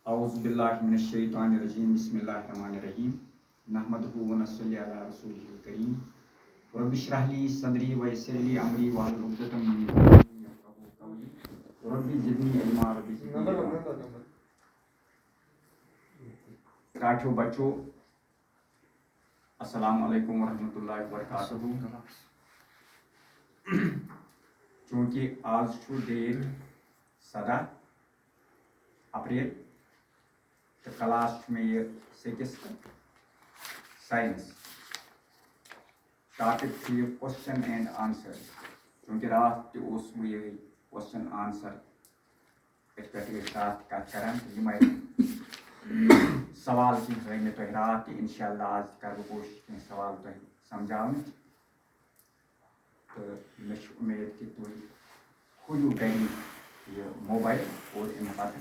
औज़ुबिल्लाहिमिनश्शैतानिर्रजीम बिस्मिल्लाहिर्रहमानिर्रहीम नहमदुहु व नस्सल्ली अला रसूलिहिल करीम रब्बि इश्रह ली सदरी व यस्सिर ली अमरी वहलुल उक़दतम मिन लिसानी यफ़क़हू क़ौली रब्बि ज़िदनी इल्मा रब्बि ज़िदनी इल्मा। काठियों बच्चों, अस्सलाम वालेकुम वरहमतुल्लाहि वबरकातुहू। चूँकि आज डेट 17 अप्रैल तो क्लास में ये 6 साइंस टॉपिक थी क्वेश्चन एंड आंसर। चूँकि रात ये क्वेश्चन आंसर रात कर सवाल की मे तुम रात इंशाअल्लाह आज कर कोशिश सवाल तुम समझावन तो मे उम्मीद कि तुम खुलू गई ये मोबाइल और इन पे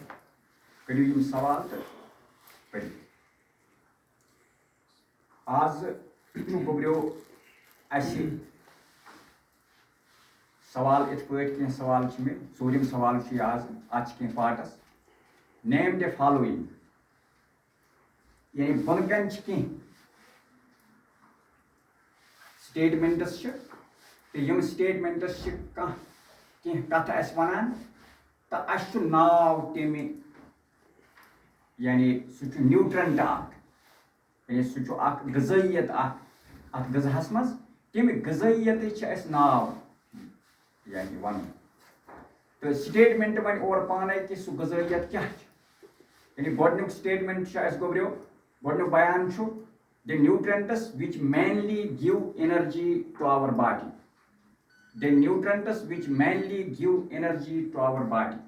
करू यम सवाल तो पढ़। आज गुजरो सवाल इत पे सवाल मे सूरम सवाल आज अत पार्टस नेम द फॉलोइंग यानी बनकन स्टेटमेंट्स तो यम स्टेटमेंट्स कथ वन तो नाव तमें यानी सह न्यूट्रेंट यानी सह गज़ाइत अत गज़ास मज तमि गज़ाइत नाव यानी वन तो स्टेटमेंट वन और पाने कि सह गज़ाइत क्या यानी गोडनुक स्टेटमेंट गुजरो गोडनुक बयान the nutrients which mainly give energy to our body the nutrients which mainly give energy to our body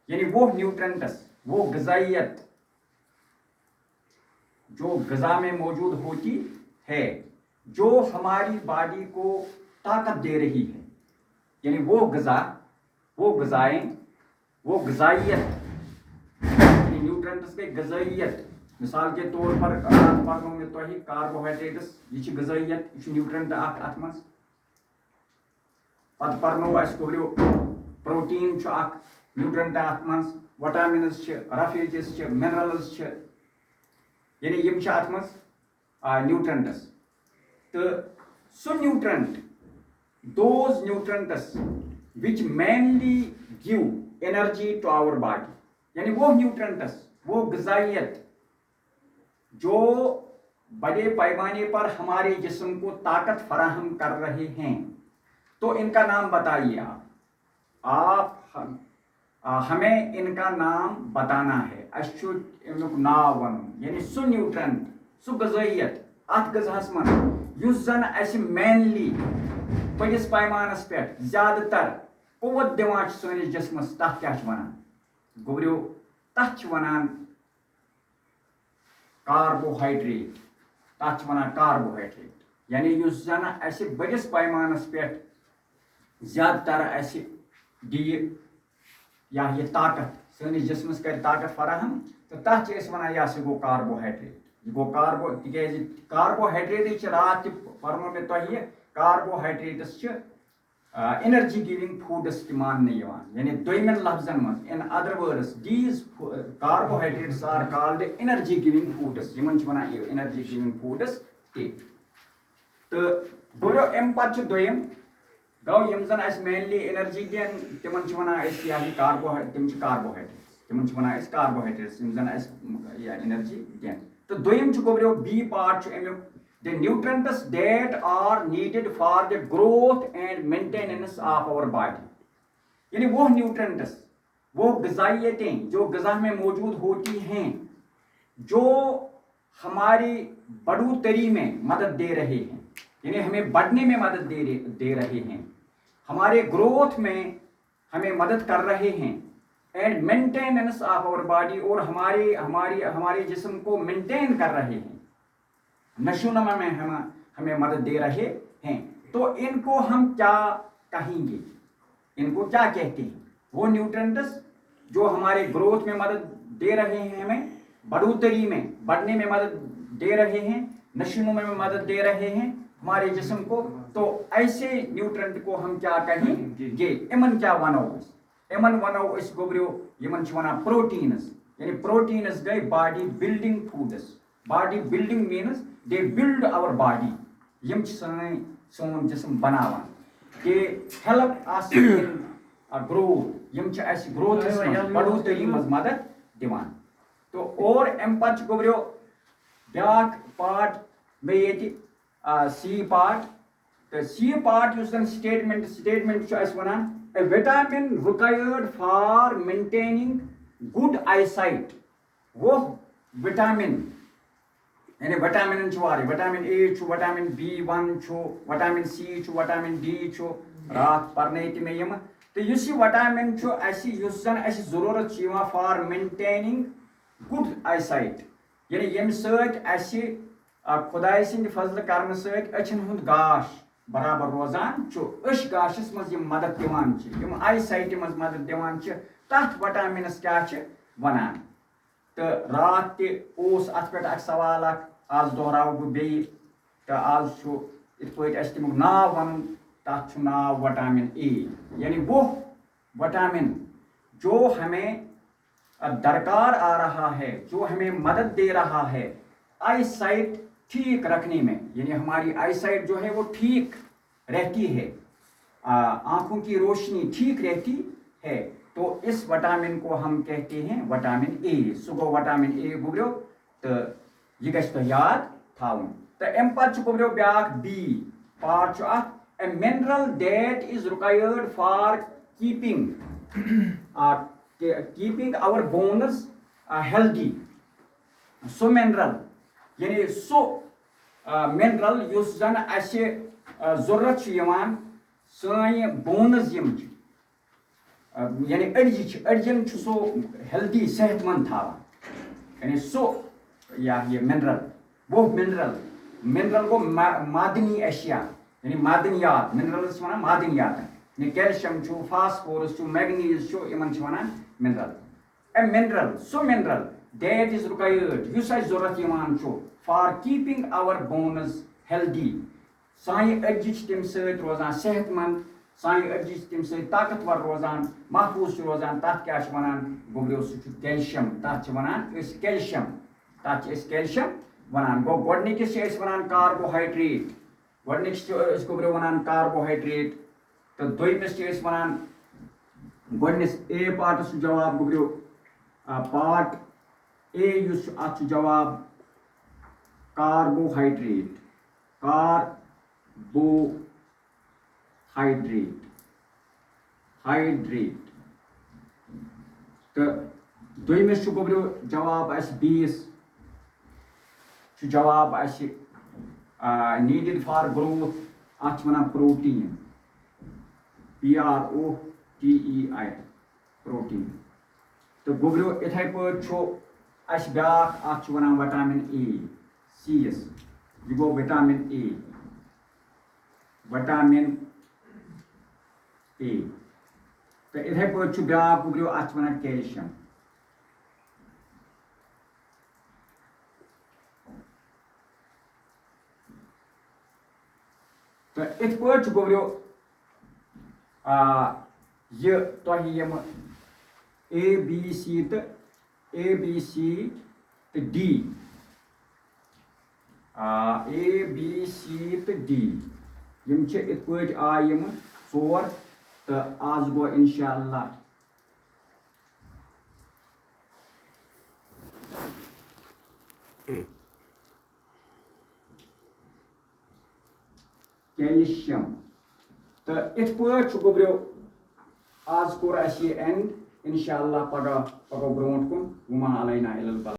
यानी वो न्यूट्रेंट्स वो गज़ाइत जो गज़ा में मौजूद होती है जो हमारी बॉडी को ताकत दे रही है यानी वो गज़ा वो गज़ाएं वो गज़ाइत न्यूट्रेंट्स के गज़ाइत मिसाल के तौर पर रात पढ़ो में तो ही कार्बोहाइड्रेट्स ये गज़ाइत ये न्यूट्रेंट अत मज पत पढ़ो गुजरो प्रोटीन न्यूट्रेंट अत मज विटामिन्स रफेजेस मिनरल्स यानी यम अत मज न्यूट्रेंट्स तो so nutrient those nutrients which mainly give energy to our body यानी वो न्यूट्रेंट्स वो गज़ाइत जो बड़े पैमाने पर हमारे जिस्म को ताकत फराहम कर रहे हैं तो इनका नाम बताइए आप हमें इनका नाम बताना है नाव वन यानी सह न्यूट्रेंट सह गज़ाइत अत गज़ास मन युस जन अस मेनली बड़िस पैमानस पे ज्यादातर कुव्वत दिवान सनिस जिस्मस तथ क्या वन गुजरो तथ वनान कार्बोहाइड्रेट तथ वन कार्बोहाइड्रेट यानी युस जन अस बड़िस पैमानस पे ज्यादातर अस दी या ये ताकत सनिस जिस्मस कर ताकत फराहम तो तथ वन यह गो कार्बोहाइड्रेट यह गो कार्बोहाइड्रेट रात पढ़ो में तो कार्बोहाइड्रेट्स एनर्जी गिविंग फूड्स मानने यानी दोयमन लफ्जन मज in other words these carbohydrates are called energy giving foods one energy giving foods तो गुजरो अम पे दोयम गो यम जन मेनली एनर्जी दिन तिम वन कार्बोहाइड्रेट्स कार्बोहाइड्रेट्स जन एनर्जी दिन तो दोयम गुजरो बी पार्ट अमुक the nutrients that are needed for the growth and maintenance of our body यानी वो न्यूट्रेंट्स वो गज़ाइयतें जो गज़ा में मौजूद होती हैं जो हमारी बढ़ोतरी में मदद दे रहे हैं यानी हमें बढ़ने में मदद दे रहे हैं हमारे ग्रोथ में हमें मदद कर रहे हैं and maintenance of our body और हमारे जिस्म को मेंटेन कर रहे हैं नशोनमा में हमें मदद दे रहे हैं तो इनको हम क्या कहेंगे इनको क्या कहते हैं वो न्यूट्रेंट्स जो हमारे ग्रोथ में मदद दे रहे हैं हमें बढ़ोतरी में बढ़ने में मदद दे रहे हैं नशोनमा में मदद दे रहे हैं हमारे जिस्म को तो ऐसे न्यूट्रेंट को हम क्या कहेंगे इमन क्या वनो इमन वनो गुजरो यमन वन प्रोटीन्स यानी proteins गए body building foods. Body building means they build our body. यम सोन जिस्म बनावान कि help us in growth. Yama growth बढ़ोतरी मज मदद दिवान. तो और अम पच गोब्रियो ब्याक पार्ट में ये सी पार्ट. तो सी पार्ट युस स्टेटमेंट छु अस वनान a vitamin required for maintaining good eyesight. वो विटामिन यानी विटामिन छु वारी विटामिन ए छु विटामिन B1 छु विटामिन C छु विटामिन D छु रात परने में यम. तो युस विटामिन छु असी युस जन असी जरूरत छु यवा for maintaining good eyesight. यानी यम सत असी खुदाई सिंद फजल करने सत अछन हुंद गाश बराबर रोजान छु. अश गाशस मज यम मदद दिवान छु यम आई साइट मज मदद दिवान छु. तथ विटामिनस क्या छु वनान. तो रात ते ओस अथ पेट अख सवाल अख आज दोहराव बह बेयि. तो आज छु इत पट अस तमुक नाव वनुन. तथ छु नाव विटामिन ए. यानी वो विटामिन जो हमें दरकार आ रहा है, जो हमें मदद दे रहा है आई साइट ठीक रखने में. यानी हमारी आई साइट जो है वो ठीक रहती है, आंखों की रोशनी ठीक रहती है. तो इस विटामिन को हम कहते हैं विटामिन ए. सुगो vitamin A गुब्रियो. तो ये गछ तो याद थाउन. तो अम पच गुब्रियो ब्याक बी पार्ट छु अथ a mineral that is required for keeping our bones healthy. So mineral यानी सो मिनरल युस जन असे जरूरत छु यवान सानि बोनस यम छु. यानी अड़जन छु सो हेल्दी सेहतमंद थावा. यानी सो या ये मिनरल वो मिनरल को मादनी अशिया यानी मादनियात. मिनरल वना मादनियात. यानी कैल्शियम छु फास्फोरस छु मैग्नीज छु इमन छु वना mineral. A mineral, so mineral that is required युस अस जरूरत यवान छु for keeping our bones healthy. सानि अड़जि छु तम सत रोजान सेहतमंद. सानि अड़जि छु तम सत ताकतवर रोजान महफूज छु रोजान. तथ क्या छु वनान गुब्रियो सु छु कैल्शियम. तथ छु वनान इस कैल्शियम. तथ छु इस कैल्शियम वनान. गो गोडनिकस छु इस वनान कार्बोहाइड्रेट. गोडनिकस छु इस गुब्रियो वनान कार्बोहाइड्रेट. तो दोइमस छु इस वनान गोडनिस ए पार्ट सु जवाब गुब्रियो पार्ट ए युस अथ जवाब कार्बोहाइड्रेट. हाइड्रेट. तो दोइमस छु गुब्रियो जवाब अस 20 छु जवाब अस नीडेड फॉर ग्रोथ. अथ वनान प्रोटीन. PROTEI protein. तो गुब्रियो इथे पे छु अस ब्याक अथ छु वनान विटामिन ए. CS ये गो विटामिन ए. Vitamin A. तो इथे पे छु ब्याक गुब्रियो अथ वनान कैल्शियम. तो इत पे छु गुब्रियो ये तो यम ABC तो D. ABC तो D यम इत पे आय यम 4. तो आज गो इंशाअल्लाह कैल्शियम. तो इत पे गुब्रियो आज कोर अस एंड इंशाअल्लाह पगह ब्रोट कुन वमा अलैना इल्लल